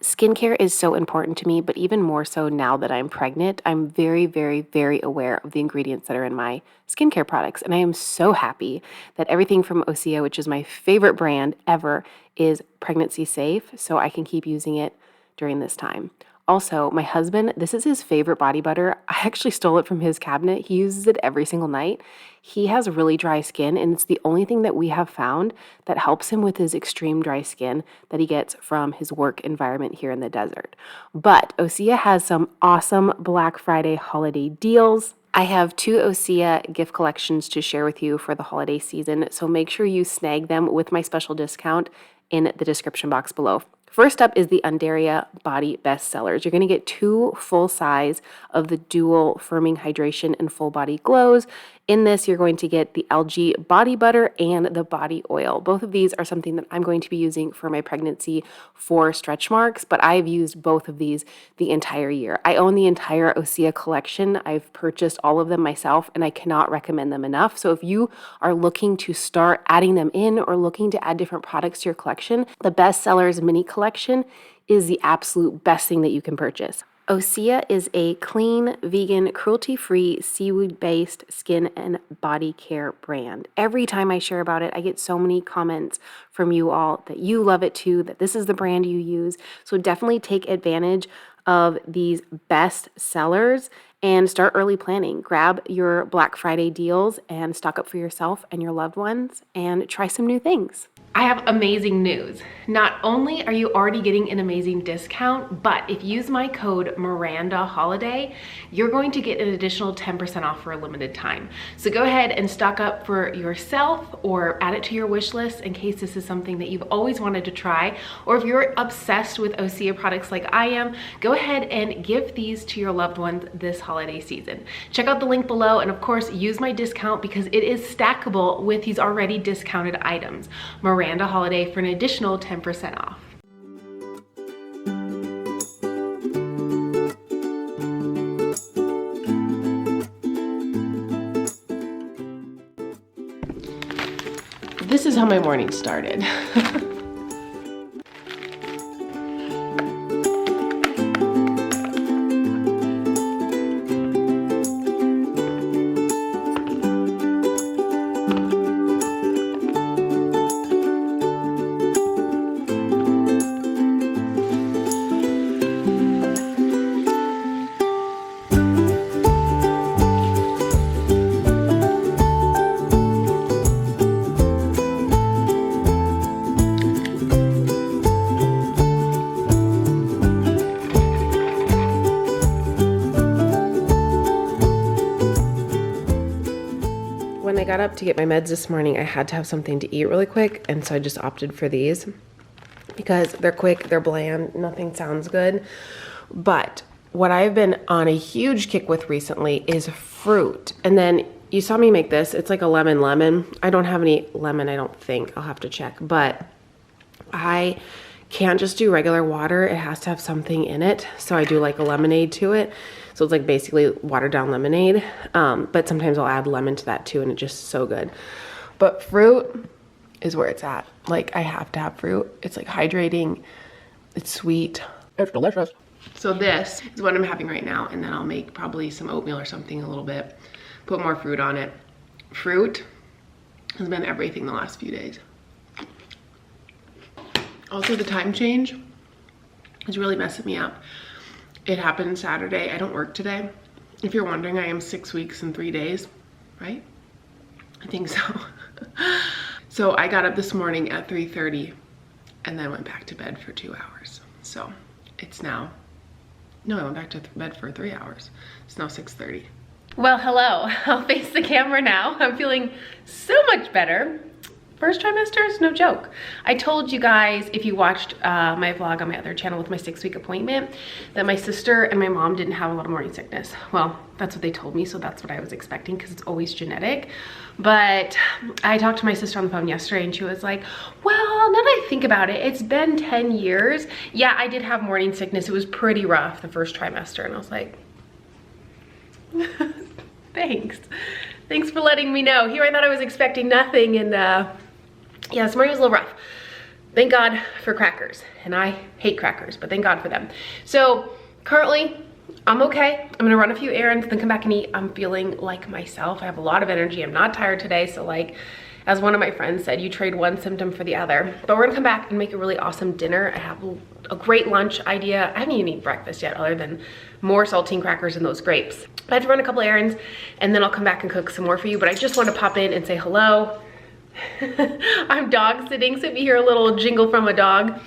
Skincare is so important to me, but even more so now that I'm pregnant, I'm very, very, very aware of the ingredients that are in my skincare products. And I am so happy that everything from Osea, which is my favorite brand ever, is pregnancy safe, so I can keep using it during this time. Also, my husband, this is his favorite body butter. I actually stole it from his cabinet. He uses it every single night. He has really dry skin, and it's the only thing that we have found that helps him with his extreme dry skin that he gets from his work environment here in the desert. But Osea has some awesome Black Friday holiday deals. I have 2 Osea gift collections to share with you for the holiday season, so make sure you snag them with my special discount in the description box below. First up is the Undaria Body Bestsellers. You're going to get 2 full size of the dual firming hydration and full body glows. In this, you're going to get the algae body butter and the body oil. Both of these are something that I'm going to be using for my pregnancy for stretch marks, but I've used both of these the entire year. I own the entire Osea collection. I've purchased all of them myself, and I cannot recommend them enough. So if you are looking to start adding them in or looking to add different products to your collection, the Bestsellers mini collection is the absolute best thing that you can purchase. Osea is a clean, vegan, cruelty-free, seaweed-based skin and body care brand. Every time I share about it, I get so many comments from you all that you love it too, that this is the brand you use. So definitely take advantage of these best sellers and start early planning. Grab your Black Friday deals and stock up for yourself and your loved ones and try some new things. I have amazing news. Not only are you already getting an amazing discount, but if you use my code Miranda Holiday, you're going to get an additional 10% off for a limited time. So go ahead and stock up for yourself or add it to your wish list in case this is something that you've always wanted to try. Or if you're obsessed with Osea products like I am, go ahead and give these to your loved ones this holiday season. Check out the link below, and of course use my discount because it is stackable with these already discounted items. Miranda Holiday for an additional 10% off. This is how my morning started. When I got up to get my meds this morning, I had to have something to eat really quick, and so I just opted for these because they're quick, they're bland, nothing sounds good. But what I've been on a huge kick with recently is fruit. And then you saw me make this. It's like a lemon. I don't have any lemon, I don't think. I'll have to check. But I can't just do regular water. It has to have something in it. So I do like a lemonade to it. So it's like basically watered down lemonade. But sometimes I'll add lemon to that too, and it's just so good. But fruit is where it's at. Like, I have to have fruit. It's like hydrating. It's sweet. It's delicious. So this is what I'm having right now, and then I'll make probably some oatmeal or something a little bit. Put more fruit on it. Fruit has been everything the last few days. Also, the time change is really messing me up. It happened Saturday. I don't work today. If you're wondering, I am 6 weeks and 3 days, right? I think so. So I got up this morning at 3:30 and then went back to bed for 2 hours. So it's now, no, I went back to bed for 3 hours. It's now 6:30. Well, hello. I'll face the camera now. I'm feeling so much better. First trimester is no joke. I told you guys, if you watched my vlog on my other channel with my 6-week appointment, that my sister and my mom didn't have a lot of morning sickness. Well, that's what they told me, so that's what I was expecting because it's always genetic. But I talked to my sister on the phone yesterday and she was like, well, now that I think about it, it's been 10 years. Yeah, I did have morning sickness. It was pretty rough the first trimester. And I was like, thanks. Thanks for letting me know. Here I thought I was expecting nothing, and yeah, this morning was a little rough. Thank God for crackers. And I hate crackers, but thank God for them. So currently, I'm okay. I'm gonna run a few errands, then come back and eat. I'm feeling like myself. I have a lot of energy. I'm not tired today. So like, as one of my friends said, you trade one symptom for the other. But we're gonna come back and make a really awesome dinner. I have a great lunch idea. I haven't even eaten breakfast yet other than more saltine crackers and those grapes. I have to run a couple errands and then I'll come back and cook some more for you. But I just want to pop in and say hello. I'm dog sitting, so if you hear a little jingle from a dog,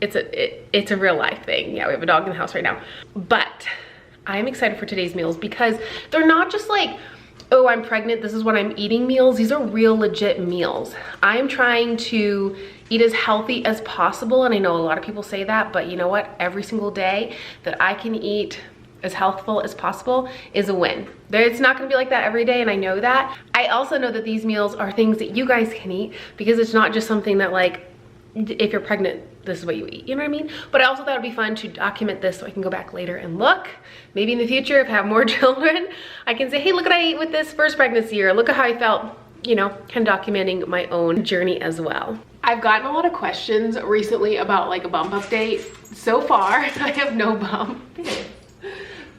it's a real life thing. Yeah, we have a dog in the house right now. But I'm excited for today's meals because they're not just like, oh, I'm pregnant, this is what I'm eating meals. These are real legit meals. I am trying to eat as healthy as possible. And I know a lot of people say that, but you know what? Every single day that I can eat as healthful as possible is a win. It's not gonna be like that every day, and I know that. I also know that these meals are things that you guys can eat because it's not just something that like, if you're pregnant, this is what you eat, you know what I mean? But I also thought it'd be fun to document this so I can go back later and look. Maybe in the future, if I have more children, I can say, hey, look what I ate with this first pregnancy, or look at how I felt, you know, kind of documenting my own journey as well. I've gotten a lot of questions recently about like a bump update. So far, I have no bump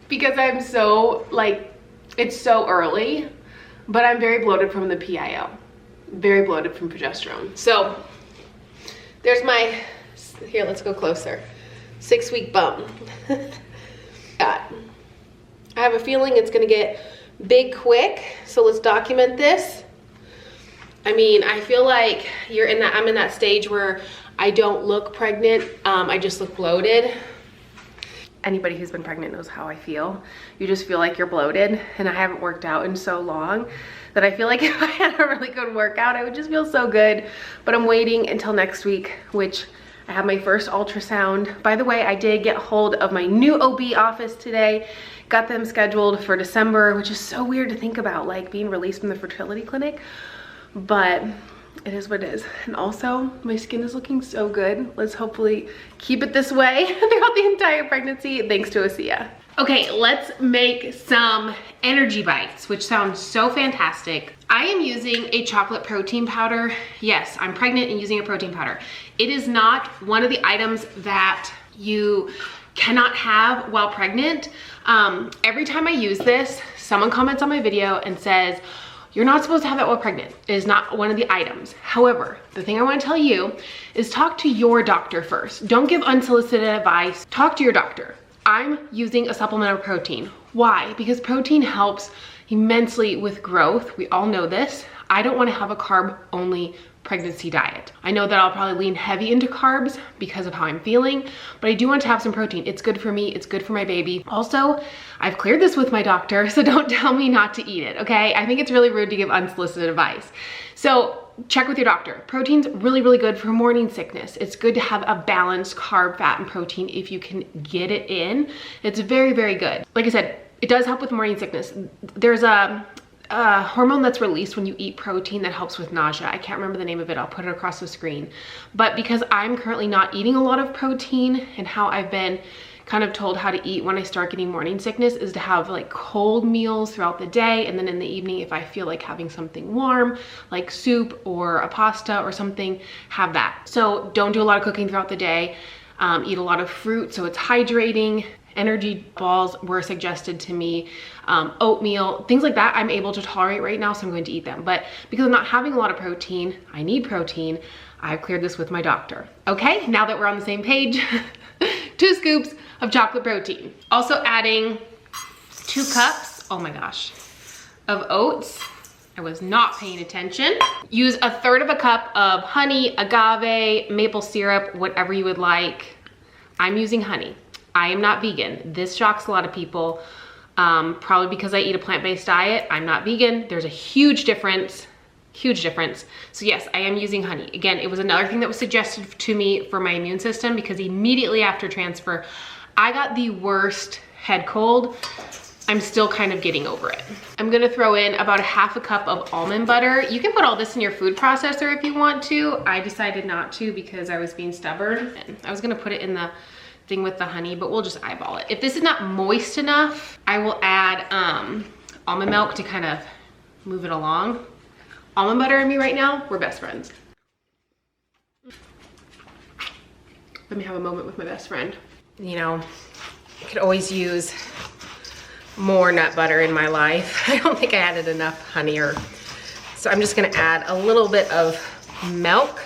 because I'm so like, it's so early, but I'm very bloated from the PIO, very bloated from progesterone. So there's my, here, let's go closer. 6-week bump. I have a feeling it's gonna get big quick, so let's document this. I mean, I feel like I'm in that stage where I don't look pregnant, I just look bloated. Anybody who's been pregnant knows how I feel. You just feel like you're bloated, and I haven't worked out in so long that I feel like if I had a really good workout, I would just feel so good. But I'm waiting until next week, which I have my first ultrasound. By the way, I did get hold of my new OB office today, got them scheduled for December, which is so weird to think about, like being released from the fertility clinic, but it is what it is. And also, my skin is looking so good. Let's hopefully keep it this way throughout the entire pregnancy, thanks to Osea. Okay, let's make some energy bites, which sounds so fantastic. I am using a chocolate protein powder. Yes, I'm pregnant and using a protein powder. It is not one of the items that you cannot have while pregnant. Every time I use this, someone comments on my video and says, you're not supposed to have that while pregnant. It is not one of the items. However, the thing I want to tell you is talk to your doctor first. Don't give unsolicited advice. Talk to your doctor. I'm using a supplement of protein. Why? Because protein helps immensely with growth. We all know this. I don't want to have a carb-only pregnancy diet. I know that I'll probably lean heavy into carbs because of how I'm feeling, but I do want to have some protein. It's good for me, it's good for my baby. Also, I've cleared this with my doctor, so don't tell me not to eat it, okay? I think it's really rude to give unsolicited advice. So check with your doctor. Protein's really, really good for morning sickness. It's good to have a balanced carb, fat, and protein if you can get it in. It's very, very good. Like I said, it does help with morning sickness. There's a hormone that's released when you eat protein that helps with nausea. I can't remember the name of it. I'll put it across the screen. But because I'm currently not eating a lot of protein, and how I've been kind of told how to eat when I start getting morning sickness is to have like cold meals throughout the day, and then in the evening, if I feel like having something warm like soup or a pasta or something, have that. So don't do a lot of cooking throughout the day. Eat a lot of fruit so it's hydrating. Energy balls were suggested to me, oatmeal, things like that I'm able to tolerate right now, so I'm going to eat them. But because I'm not having a lot of protein, I need protein, I've cleared this with my doctor. Okay, now that we're on the same page, 2 scoops of chocolate protein. Also adding 2 cups, oh my gosh, of oats. I was not paying attention. Use 1/3 cup of honey, agave, maple syrup, whatever you would like. I'm using honey. I am not vegan. This shocks a lot of people, probably because I eat a plant-based diet. I'm not vegan. There's a huge difference, huge difference. So yes, I am using honey. Again, it was another thing that was suggested to me for my immune system because immediately after transfer, I got the worst head cold. I'm still kind of getting over it. I'm gonna throw in about 1/2 cup of almond butter. You can put all this in your food processor if you want to. I decided not to because I was being stubborn. I was gonna put it in the thing with the honey, but we'll just eyeball it. If this is not moist enough, I will add almond milk to kind of move it along. Almond butter and me right now, we're best friends. Let me have a moment with my best friend. You know, I could always use more nut butter in my life. I don't think I added enough honey, so I'm just gonna add a little bit of milk.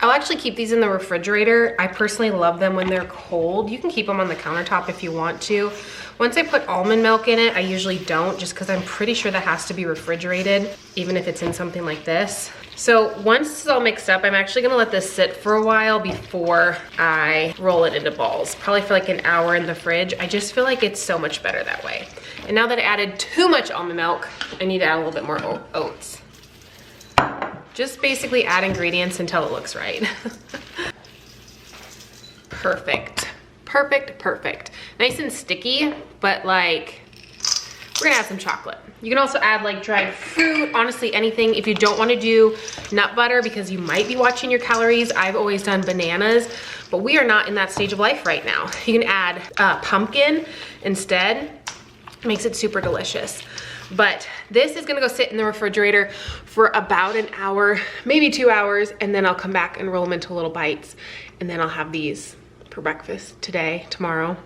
I'll actually keep these in the refrigerator. I personally love them when they're cold. You can keep them on the countertop if you want to. Once I put almond milk in it, I usually don't, just because I'm pretty sure that has to be refrigerated, even if it's in something like this. So once this is all mixed up, I'm actually gonna let this sit for a while before I roll it into balls. Probably for like an hour in the fridge. I just feel like it's so much better that way. And now that I added too much almond milk, I need to add a little bit more oats. Just basically add ingredients until it looks right. Perfect, perfect, perfect. Nice and sticky, but like, we're gonna add some chocolate. You can also add like dried fruit, honestly anything. If you don't wanna do nut butter because you might be watching your calories, I've always done bananas, but we are not in that stage of life right now. You can add pumpkin instead. It makes it super delicious. But this is gonna go sit in the refrigerator for about an hour, maybe 2 hours, and then I'll come back and roll them into little bites. And then I'll have these for breakfast today, tomorrow,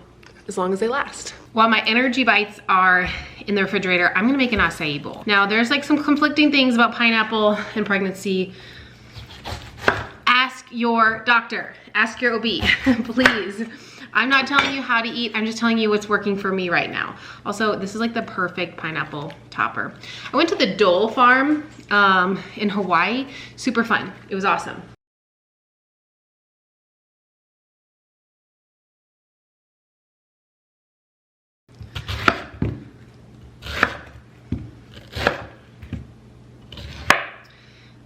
as long as they last. While my energy bites are in the refrigerator, I'm gonna make an acai bowl. Now there's like some conflicting things about pineapple and pregnancy. Ask your doctor, ask your OB, please. I'm not telling you how to eat, I'm just telling you what's working for me right now. Also, this is like the perfect pineapple topper. I went to the Dole farm in Hawaii, super fun, it was awesome.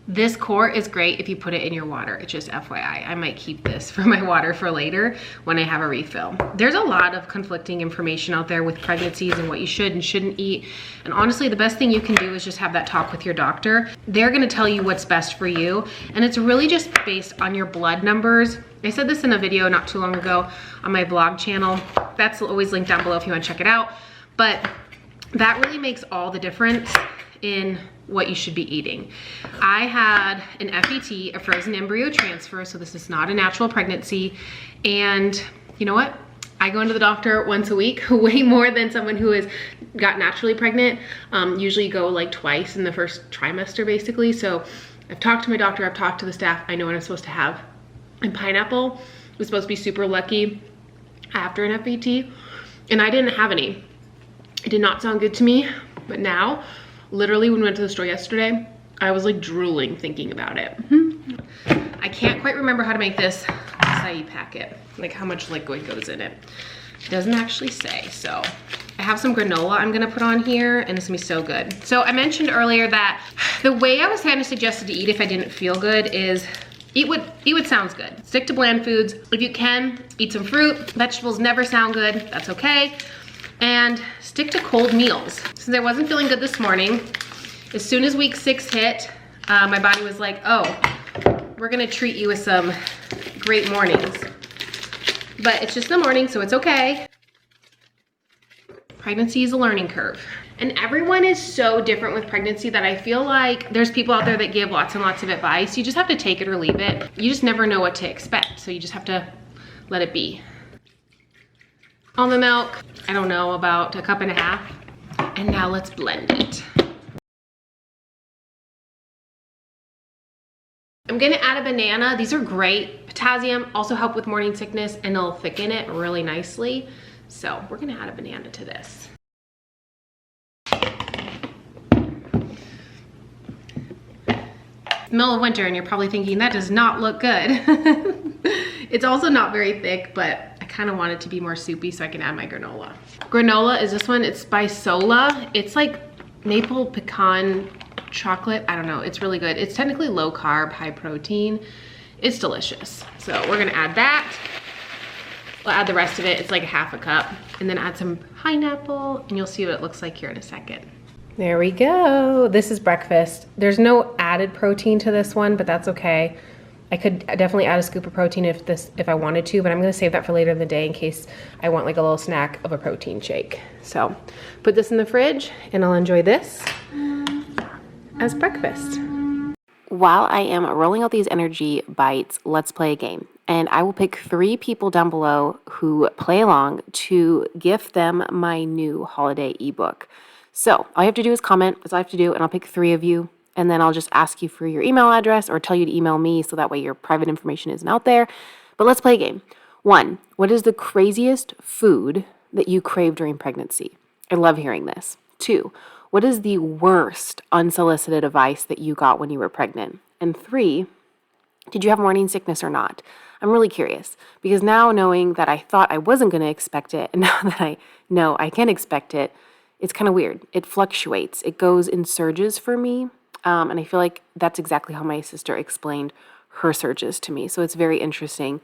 This core is great if you put it in your water. It's just FYI. I might keep this for my water for later when I have a refill. There's a lot of conflicting information out there with pregnancies and what you should and shouldn't eat. And honestly, the best thing you can do is just have that talk with your doctor. They're gonna tell you what's best for you. And it's really just based on your blood numbers. I said this in a video not too long ago on my blog channel. That's always linked down below if you wanna check it out. But that really makes all the difference in what you should be eating. I had an FET, a frozen embryo transfer, so this is not a natural pregnancy. And you know what? I go into the doctor once a week, way more than someone who has got naturally pregnant. Usually go like twice in the first trimester basically. So I've talked to my doctor, I've talked to the staff, I know what I'm supposed to have. And pineapple was supposed to be super lucky after an FET, and I didn't have any. It did not sound good to me, but now, literally when we went to the store yesterday, I was like drooling thinking about it. I can't quite remember how to make this acai packet, like how much liquid goes in it. It doesn't actually say, so. I have some granola I'm gonna put on here, and it's gonna be so good. So I mentioned earlier that the way I was kind of suggested to eat if I didn't feel good is eat what sounds good. Stick to bland foods. If you can, eat some fruit. Vegetables never sound good, that's okay. And stick to cold meals. Since I wasn't feeling good this morning, as soon as week 6 hit, my body was like, oh, we're gonna treat you with some great mornings. But it's just the morning, so it's okay. Pregnancy is a learning curve. And everyone is so different with pregnancy that I feel like there's people out there that give lots and lots of advice. You just have to take it or leave it. You just never know what to expect, so you just have to let it be. Almond milk, I don't know, about 1.5 cups. And now let's blend it. I'm gonna add a banana. These are great. Potassium, also help with morning sickness, and they'll thicken it really nicely. So we're gonna add a banana to this. Middle of winter and you're probably thinking that does not look good. It's also not very thick, but I kind of want it to be more soupy so I can add my granola. Granola is this one, it's by Sola. It's like maple pecan chocolate, I don't know, it's really good. It's technically low carb, high protein. It's delicious. So we're gonna add that. We'll add the rest of it, it's like 1/2 cup. And then add some pineapple and you'll see what it looks like here in a second. There we go. This is breakfast. There's no added protein to this one, but that's okay. I could definitely add a scoop of protein if I wanted to, but I'm gonna save that for later in the day in case I want like a little snack of a protein shake. So put this in the fridge and I'll enjoy this as breakfast. While I am rolling out these energy bites, let's play a game. and I will pick 3 people down below who play along to gift them my new holiday ebook. So all you have to do is comment. That's all I have to do, and I'll pick 3 of you, and then I'll just ask you for your email address or tell you to email me so that way your private information isn't out there. But let's play a game. 1, what is the craziest food that you crave during pregnancy? I love hearing this. 2, what is the worst unsolicited advice that you got when you were pregnant? And 3, did you have morning sickness or not? I'm really curious because now knowing that I thought I wasn't going to expect it and now that I know I can expect it, it's kind of weird. It fluctuates. It goes in surges for me. And I feel like that's exactly how my sister explained her surges to me. So it's very interesting.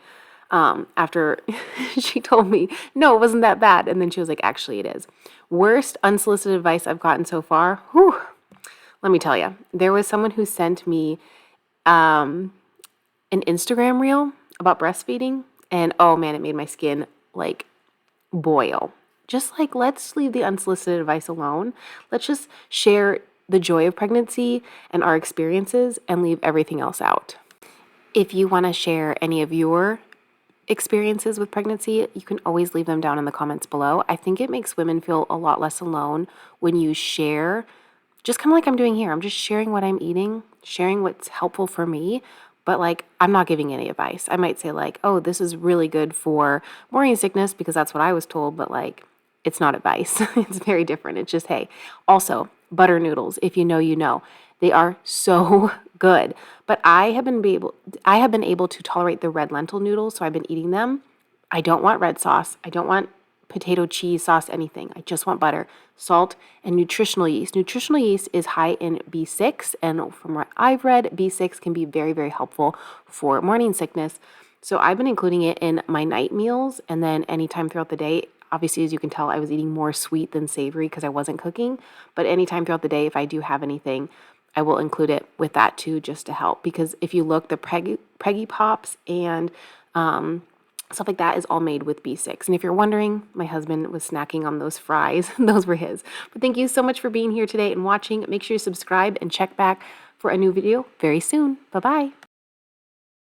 After she told me, no, it wasn't that bad. And then she was like, actually, it is. Worst unsolicited advice I've gotten so far. Whew, let me tell you, there was someone who sent me an Instagram reel about breastfeeding. And oh man, it made my skin like boil. Just like, let's leave the unsolicited advice alone. Let's just share the joy of pregnancy and our experiences and leave everything else out. If you want to share any of your experiences with pregnancy, you can always leave them down in the comments below. I think it makes women feel a lot less alone when you share, just kind of like I'm doing here. I'm just sharing what I'm eating, sharing what's helpful for me, but like I'm not giving any advice. I might say like, oh, this is really good for morning sickness because that's what I was told, but like it's not advice. It's very different. It's just, hey, also butter noodles, if you know, you know. They are so good. But I have been able to tolerate the red lentil noodles, so I've been eating them. I don't want red sauce. I don't want potato cheese sauce, anything. I just want butter, salt, and nutritional yeast. Nutritional yeast is high in B6, and from what I've read, B6 can be very, very helpful for morning sickness. So I've been including it in my night meals, and then anytime throughout the day. Obviously, as you can tell, I was eating more sweet than savory because I wasn't cooking. But anytime throughout the day, if I do have anything, I will include it with that too, just to help. Because if you look, the Preggy Pops and stuff like that is all made with B6. And if you're wondering, my husband was snacking on those fries. Those were his. But thank you so much for being here today and watching. Make sure you subscribe and check back for a new video very soon. Bye-bye.